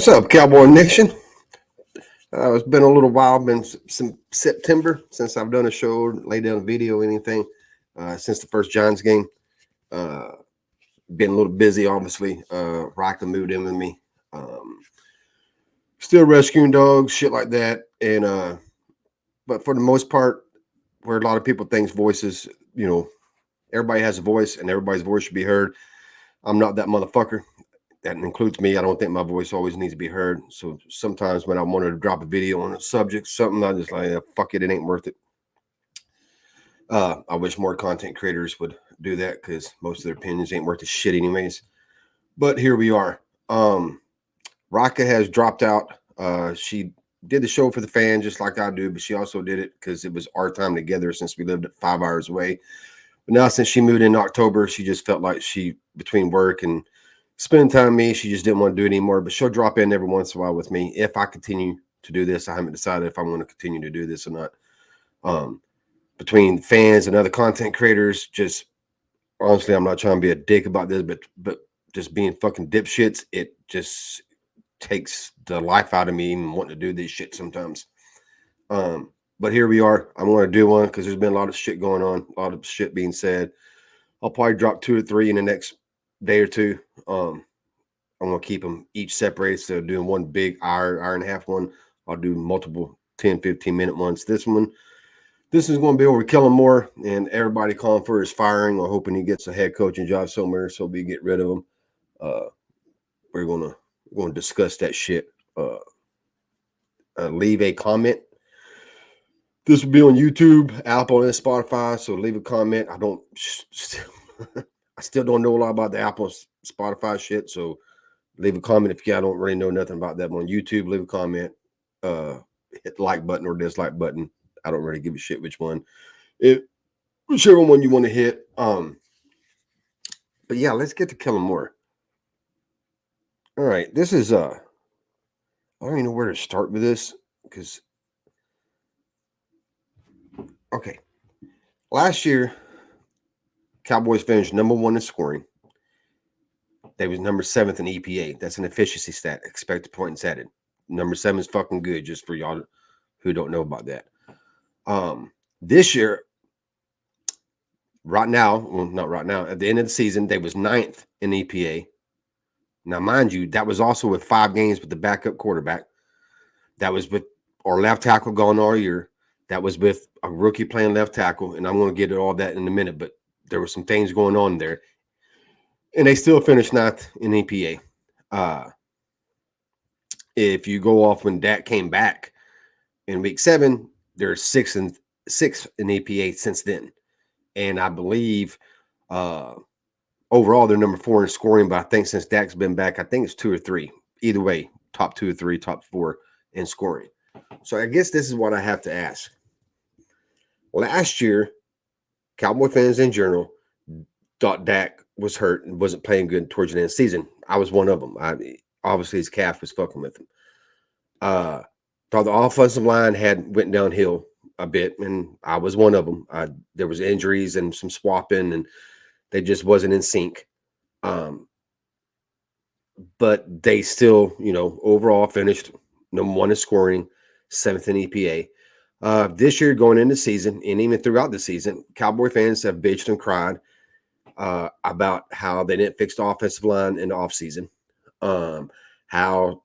What's up, Cowboy Nation? It's been a little while, been some September since I've done a show, laid down a video, anything, since the first Giants game. Uh, been a little busy, obviously. Rocket moved in with me. Still rescuing dogs, shit like that. But for the most part, where a lot of people think voices, everybody has a voice and everybody's voice should be heard. I'm not that motherfucker. That includes me. I don't think my voice always needs to be heard. So sometimes when I wanted to drop a video on a subject, something, I just like, fuck it, it ain't worth it. I wish more content creators would do that because most of their opinions ain't worth a shit anyways. But here we are. Raka has dropped out. She did the show for the fans just like I do, but she also did it because it was our time together since we lived 5 hours away. But now since she moved in October, she just felt like between work and spending time with me, she just didn't want to do it anymore. But she'll drop in every once in a while with me if I continue to do this. I haven't decided if I want to continue to do this or not. Between fans and other content creators, just honestly, I'm not trying to be a dick about this, but just being fucking dipshits, it just takes the life out of me and wanting to do this shit sometimes. But here we are. I want to do one because there's been a lot of shit going on, a lot of shit being said. I'll probably drop 2 or 3 in the next day or two. I'm gonna keep them each separated. So doing one big hour and a half one. I'll do multiple 10, 15-minute ones. This is going to be over Kellen Moore, and everybody calling for his firing or hoping he gets a head coaching job somewhere so we get rid of him. We're gonna discuss that shit. Leave a comment. This will be on YouTube, Apple, and Spotify. So leave a comment. I still don't know a lot about the Apple Spotify shit. So leave a comment if you don't really know nothing about that. On YouTube, leave a comment. Hit the like button or dislike button. I don't really give a shit which one. Whichever one you want to hit. But yeah, let's get to Kellen Moore. All right, this is I don't even know where to start with this because okay. Last year, Cowboys finished number 1 in scoring. They was number 7th in EPA. That's an efficiency stat, expected points added. Number 7 is fucking good, just for y'all who don't know about that. This year, right now, well, not right now, at the end of the season, they was 9th in EPA. Now, mind you, that was also with 5 games with the backup quarterback. That was with our left tackle gone all year. That was with a rookie playing left tackle, and I'm going to get to all that in a minute, but there were some things going on there. And they still finished 9th in EPA. If you go off when Dak came back in week 7, they're 6th in EPA since then. And I believe overall they're number 4 in scoring, but I think since Dak's been back, I think it's 2 or 3. Either way, top 2 or 3, top 4 in scoring. So I guess this is what I have to ask. Last year, Cowboy fans in general thought Dak was hurt and wasn't playing good towards the end of the season. I was one of them. Obviously his calf was fucking with him. Thought the offensive line went downhill a bit, and I was one of them. There was injuries and some swapping, and they just wasn't in sync. But they still, overall finished number 1 in scoring, 7th in EPA. This year, going into the season, and even throughout the season, Cowboy fans have bitched and cried about how they didn't fix the offensive line in the offseason. How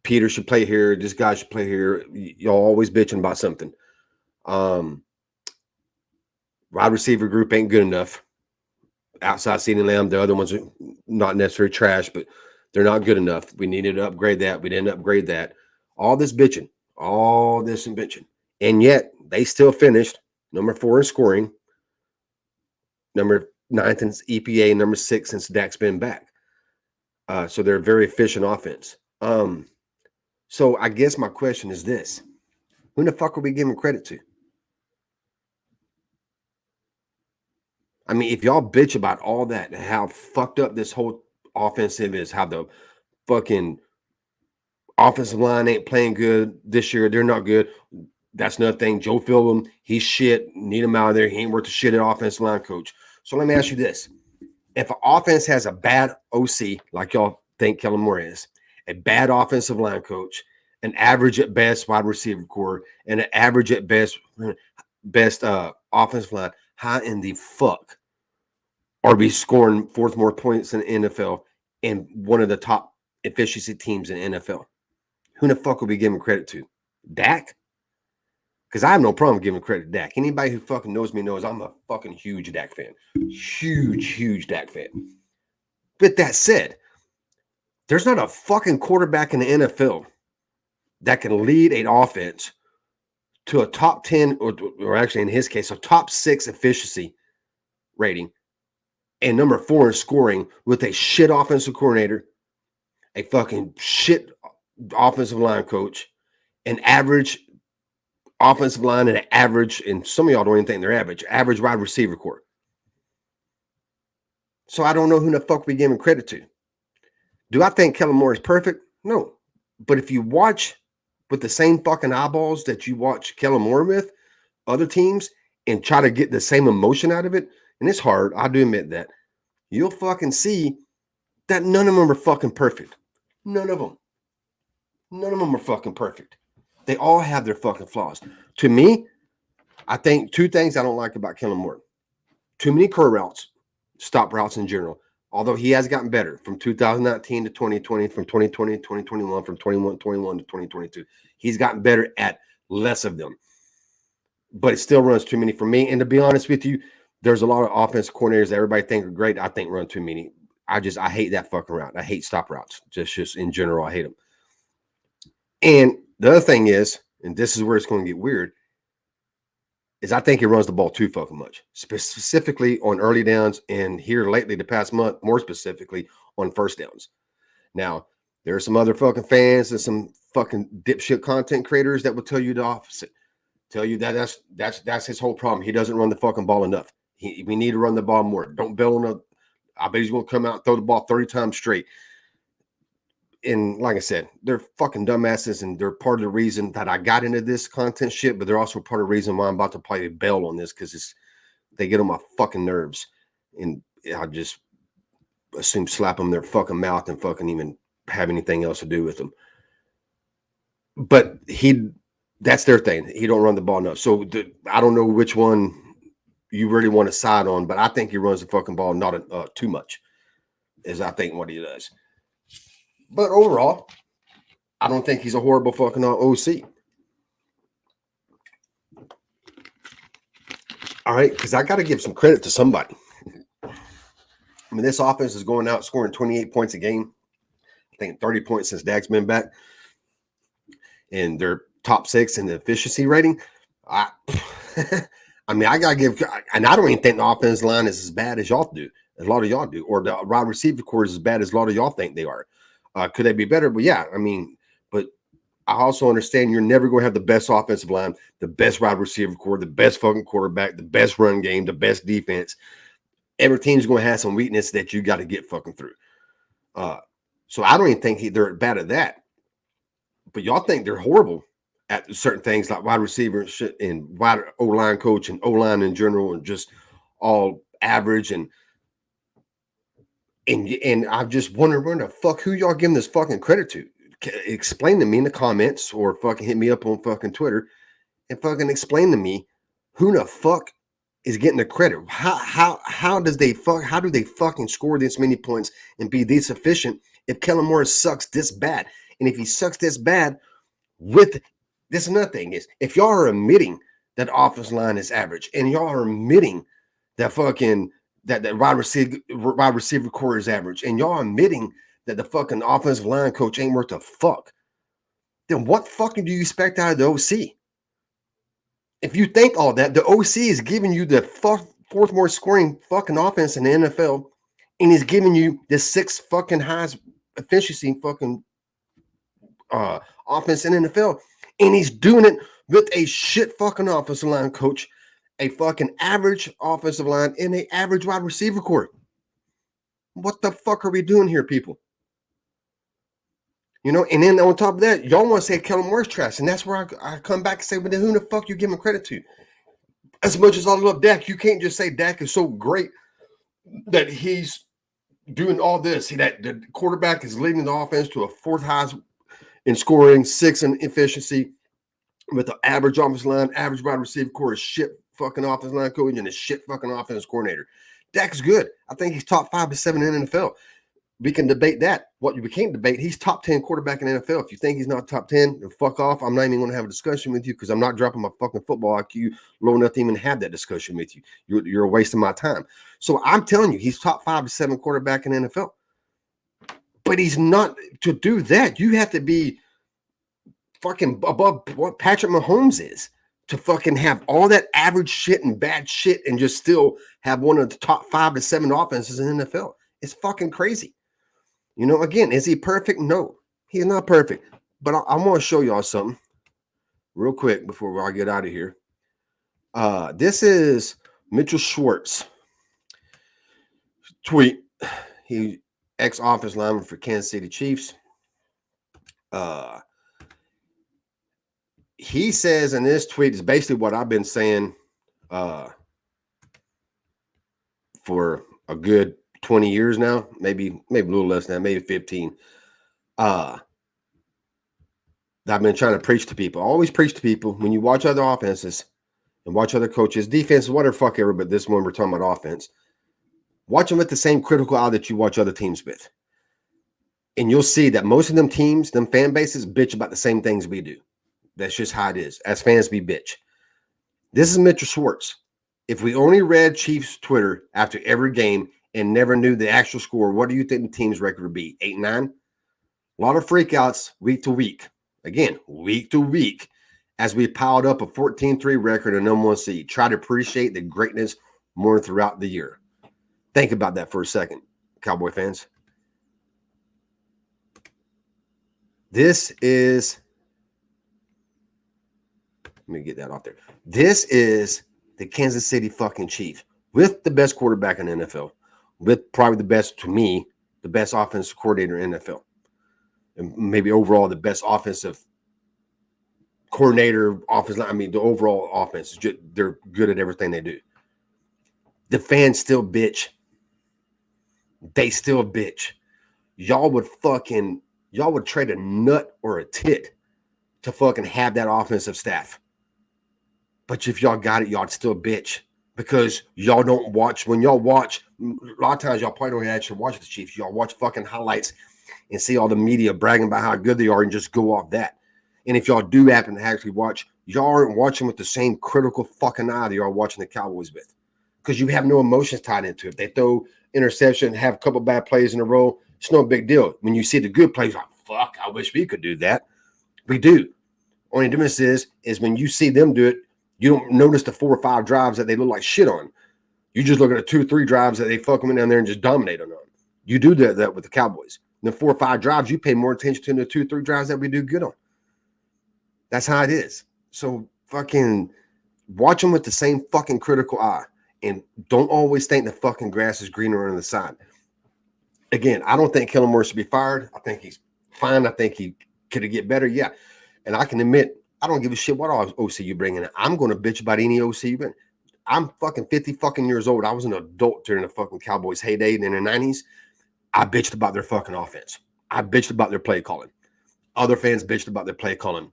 Peter should play here, this guy should play here. Y'all always bitching about something. Wide receiver group ain't good enough. Outside CeeDee Lamb, the other ones are not necessarily trash, but they're not good enough. We needed to upgrade that. We didn't upgrade that. All this bitching. And yet, they still finished number 4 in scoring, number 9th in EPA, number 6 since Dak's been back. So they're a very efficient offense. So I guess my question is this. Who the fuck are we giving credit to? I mean, if y'all bitch about all that, how fucked up this whole offensive is, how the fucking offensive line ain't playing good this year, they're not good. That's another thing. Joe Philbin, he's shit. Need him out of there. He ain't worth the shit at offensive line coach. So let me ask you this. If an offense has a bad OC, like y'all think Kellen Moore is, a bad offensive line coach, an average at best wide receiver core, and an average at best offensive line, how in the fuck are we scoring fourth more points in the NFL and one of the top efficiency teams in the NFL? Who the fuck are we giving credit to? Dak? Because I have no problem giving credit to Dak. Anybody who fucking knows me knows I'm a fucking huge Dak fan. Huge Dak fan. But that said, there's not a fucking quarterback in the NFL that can lead an offense to a top 10, or actually in his case, a top 6 efficiency rating and number 4 in scoring with a shit offensive coordinator, a fucking shit offensive line coach, an average offensive line, and an average, and some of y'all don't even think they're average wide receiver core. So I don't know who the fuck we giving credit to. Do I think Kellen Moore is perfect? No. But if you watch with the same fucking eyeballs that you watch Kellen Moore with other teams and try to get the same emotion out of it, and it's hard, I do admit that, you'll fucking see that none of them are fucking perfect. None of them. None of them are fucking perfect. They all have their fucking flaws. To me, I think 2 things I don't like about Kellen Moore. Too many curl routes, stop routes in general. Although he has gotten better from 2019 to 2020, from 2020 to 2021, from 21 to 2022. He's gotten better at less of them. But it still runs too many for me. And to be honest with you, there's a lot of offensive coordinators that everybody think are great. I think run too many. I hate that fucking route. I hate stop routes. Just in general, I hate them. And the other thing is, and this is where it's going to get weird, is I think he runs the ball too fucking much, specifically on early downs, and here lately, the past month, more specifically on first downs. Now, there are some other fucking fans and some fucking dipshit content creators that will tell you the opposite. Tell you that that's his whole problem. He doesn't run the fucking ball enough. We need to run the ball more. Don't bail on a. I bet he's going to come out and throw the ball 30 times straight. And like I said, they're fucking dumbasses, and they're part of the reason that I got into this content shit, but they're also part of the reason why I'm about to probably bail on this, because they get on my fucking nerves, and I just assume slap them in their fucking mouth and fucking even have anything else to do with them. But that's their thing. He don't run the ball enough. So I don't know which one you really want to side on, but I think he runs the fucking ball not too much, is I think what he does. But overall, I don't think he's a horrible fucking OC. All right, because I got to give some credit to somebody. I mean, this offense is going out scoring 28 points a game. I think 30 points since Dak's been back. And they're top 6 in the efficiency rating. I mean, I got to give, and I don't even think the offensive line is as bad as y'all do, as a lot of y'all do, or the wide receiver core is as bad as a lot of y'all think they are. Could they be better? But yeah, I mean, but I also understand you're never going to have the best offensive line, the best wide receiver core, the best fucking quarterback, the best run game, the best defense. Every team's going to have some weakness that you got to get fucking through. So I don't even think they're bad at that. But y'all think they're horrible at certain things like wide receiver and shit, and wide O-line coach and O-line in general, and just all average. And I just wonder where the fuck, who y'all giving this fucking credit to? Explain to me in the comments, or fucking hit me up on fucking Twitter and fucking explain to me who the fuck is getting the credit. How do they fucking score this many points and be this efficient if Kellen Moore sucks this bad? And if he sucks this bad, with this, another thing is, if y'all are admitting that offensive line is average, and y'all are admitting that fucking that wide receiver core is average, and y'all admitting that the fucking offensive line coach ain't worth a fuck, then what fucking do you expect out of the OC? If you think all that, the OC is giving you the fourth more scoring fucking offense in the NFL, and is giving you the 6th fucking highest efficiency fucking offense in the NFL, and he's doing it with a shit fucking offensive line coach, a fucking average offensive line, and an average wide receiver core. What the fuck are we doing here, people? You know, and then on top of that, y'all want to say Kellen Moore's trash, and that's where I come back and say, well, then who the fuck you giving credit to? As much as I love Dak, you can't just say Dak is so great that he's doing all this. See that the quarterback is leading the offense to a fourth highest in scoring, 6 in efficiency, with the average offensive line, average wide receiver core, is shit fucking offensive line coach, and a shit fucking offense coordinator. Dak's good. I think he's top 5 to 7 in the NFL. We can debate that. What we can't debate, he's top 10 quarterback in the NFL. If you think he's not top 10, then fuck off. I'm not even going to have a discussion with you because I'm not dropping my fucking football IQ low enough to even have that discussion with you. You're a waste of my time. So I'm telling you, he's top 5 to 7 quarterback in the NFL. But he's not. To do that, you have to be fucking above what Patrick Mahomes is to fucking have all that average shit and bad shit and just still have one of the top 5 to 7 offenses in the NFL. It's fucking crazy. You know, again, is he perfect? No, he's not perfect. But I want to show y'all something real quick before I get out of here. This is Mitchell Schwartz tweet. He ex-offensive lineman for Kansas City Chiefs. He says in this tweet is basically what I've been saying for a good 20 years now, maybe a little less than that, maybe 15. I've been trying to preach to people. I always preach to people when you watch other offenses and watch other coaches, defense, whatever fuck ever, but this one we're talking about offense. Watch them with the same critical eye that you watch other teams with. And you'll see that most of them teams, them fan bases, bitch about the same things we do. That's just how it is. As fans, we bitch. This is Mitchell Schwartz. If we only read Chiefs Twitter after every game and never knew the actual score, what do you think the team's record would be? 8-9? A lot of freakouts week to week. Again, week to week, as we piled up a 14-3 record and number 1 seed. Try to appreciate the greatness more throughout the year. Think about that for a second, Cowboy fans. This is, let me get that off there. This is the Kansas City fucking Chiefs with the best quarterback in the NFL, with probably the best, to me, the best offensive coordinator in the NFL. And maybe overall the best offensive coordinator, the overall offense. They're good at everything they do. The fans still bitch. They still bitch. Y'all would trade a nut or a tit to fucking have that offensive staff. But if y'all got it, y'all still bitch. Because y'all don't watch. When y'all watch, a lot of times y'all probably don't actually watch the Chiefs. Y'all watch fucking highlights and see all the media bragging about how good they are and just go off that. And if y'all do happen to actually watch, y'all aren't watching with the same critical fucking eye that y'all are watching the Cowboys with. Because you have no emotions tied into it. They throw interception, have a couple bad plays in a row. It's no big deal. When you see the good plays, like, fuck, I wish we could do that. We do. Only difference is when you see them do it, you don't notice the 4 or 5 drives that they look like shit on. You just look at the 2 or 3 drives that they fucking went down there and just dominate on. You do that with the Cowboys. The 4 or 5 drives, you pay more attention to the 2 or 3 drives that we do good on. That's how it is. So fucking watch them with the same fucking critical eye. And don't always think the fucking grass is greener on the side. Again, I don't think Kellen should be fired. I think he's fine. I think he could get better. Yeah. And I can admit, I don't give a shit what OC you bring in. I'm going to bitch about any OC you bring. I'm fucking 50 fucking years old. I was an adult during the fucking Cowboys heyday in the 90s. I bitched about their fucking offense. I bitched about their play calling. Other fans bitched about their play calling.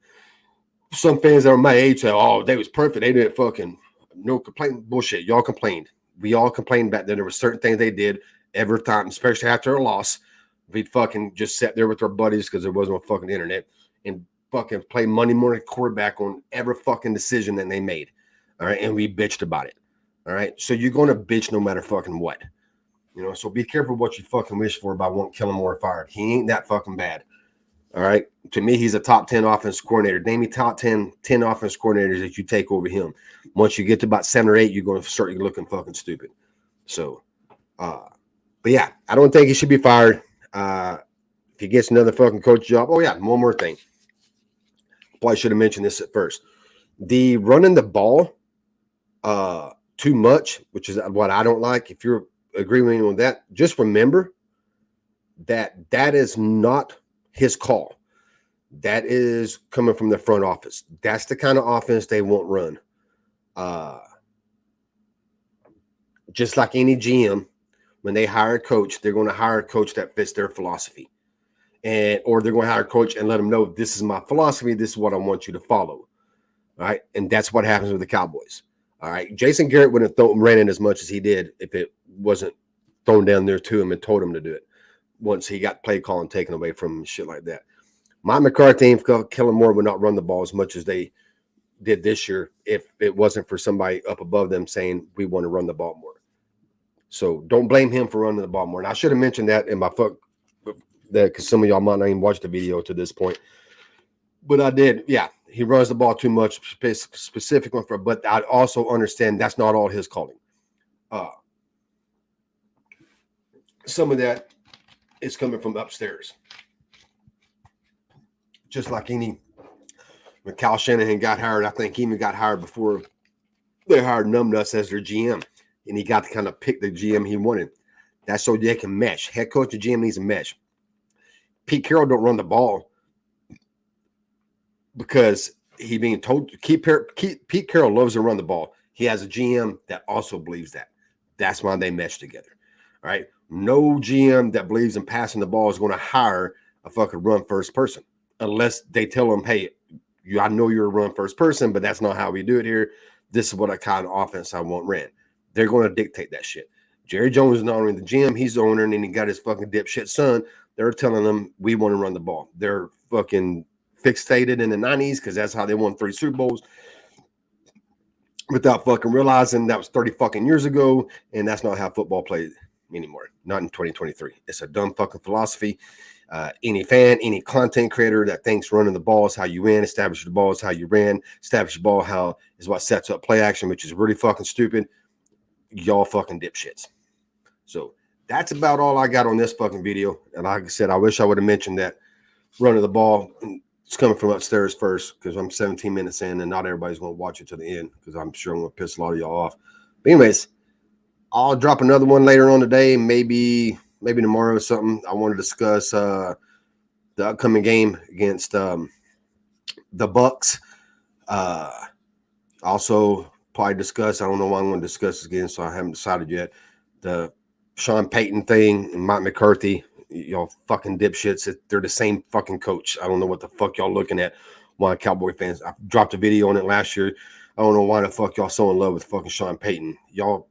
Some fans that are my age say, oh, they was perfect. They didn't fucking, no complaint. Bullshit. Y'all complained. We all complained back then. There were certain things they did every time, especially after a loss. We'd fucking just sat there with our buddies because there wasn't a fucking internet and fucking play Monday morning quarterback on every fucking decision that they made. All right. And we bitched about it. All right. So you're going to bitch no matter fucking what. You know, so be careful what you fucking wish for about wanting Kellen fired. He ain't that fucking bad. All right. To me, he's a top 10 offense coordinator. Name me top 10 offense coordinators that you take over him. Once you get to about 7 or 8, you're going to start looking fucking stupid. So, but yeah, I don't think he should be fired. If he gets another fucking coach job. Oh, yeah. One more thing. Probably should have mentioned this at first. The running the ball too much, which is what I don't like. If you're agreeing with that, just remember that is not his call. That is coming from the front office. That's the kind of offense they won't run. Just like any GM, when they hire a coach, they're going to hire a coach that fits their philosophy. Or they're going to hire a coach and let them know, this is my philosophy. This is what I want you to follow. All right. And that's what happens with the Cowboys. All right. Jason Garrett wouldn't have ran in as much as he did if it wasn't thrown down there to him and told him to do it once he got play calling taken away from him, shit like that. Mike McCarthy and Kellen Moore would not run the ball as much as they did this year if it wasn't for somebody up above them saying, we want to run the ball more. So don't blame him for running the ball more. And I should have mentioned that in my that because some of y'all might not even watch the video to this point. But I did. Yeah, he runs the ball too much, specifically for. But I also understand that's not all his calling. Some of that is coming from upstairs. Just like when Cal Shanahan got hired, I think he even got hired before they hired Numbnuts as their GM, and he got to kind of pick the GM he wanted. That's so they can mesh. Head coach and GM needs to mesh. Pete Carroll don't run the ball because he being told to Pete Carroll loves to run the ball. He has a GM that also believes that. That's why they mesh together. All right. No GM that believes in passing the ball is going to hire a fucking run first person unless they tell him, hey, I know you're a run first person, but that's not how we do it here. This is what kind of offense I want ran. They're going to dictate that shit. Jerry Jones is not only the GM, he's the owner, and then he got his fucking dipshit son. They're telling them we want to run the ball. They're fucking fixated in the 90s because that's how they won 3 Super Bowls without fucking realizing that was 30 fucking years ago, and that's not how football plays anymore. Not in 2023. It's a dumb fucking philosophy. Any fan, any content creator that thinks running the ball is how you win, establish the ball is how you ran, establish the ball how is what sets up play action, which is really fucking stupid. Y'all fucking dipshits. So that's about all I got on this fucking video. And like I said, I wish I would have mentioned that running the ball. It's coming from upstairs first because I'm 17 minutes in and not everybody's going to watch it to the end because I'm sure I'm going to piss a lot of y'all off. But anyways, I'll drop another one later on today, maybe tomorrow or something. I want to discuss the upcoming game against the Bucks. Also, probably discuss. I don't know why I'm going to discuss this again, so I haven't decided yet. The Sean Payton thing and Mike McCarthy. Y'all fucking dipshits. They're the same fucking coach. I don't know what the fuck y'all looking at. Why Cowboy fans? I dropped a video on it last year. I don't know why the fuck y'all so in love with fucking Sean Payton. Y'all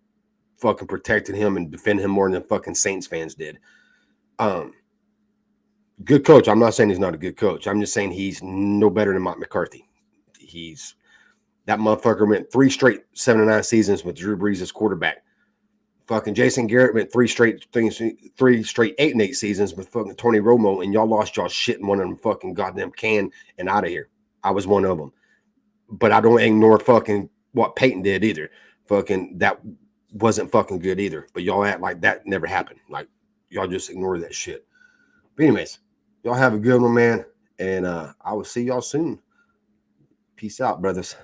fucking protected him and defended him more than fucking Saints fans did. Good coach. I'm not saying he's not a good coach. I'm just saying he's no better than Mike McCarthy. That motherfucker went 3 straight 7-9 seasons with Drew Brees as quarterback. Fucking Jason Garrett went 3 straight 8-8 seasons with fucking Tony Romo, and y'all lost y'all shit in one of them fucking goddamn can and out of here. I was one of them. But I don't ignore fucking what Peyton did either. Fucking that wasn't fucking good either. But y'all act like that never happened. Like y'all just ignore that shit. But anyways, y'all have a good one, man. And I will see y'all soon. Peace out, brothers.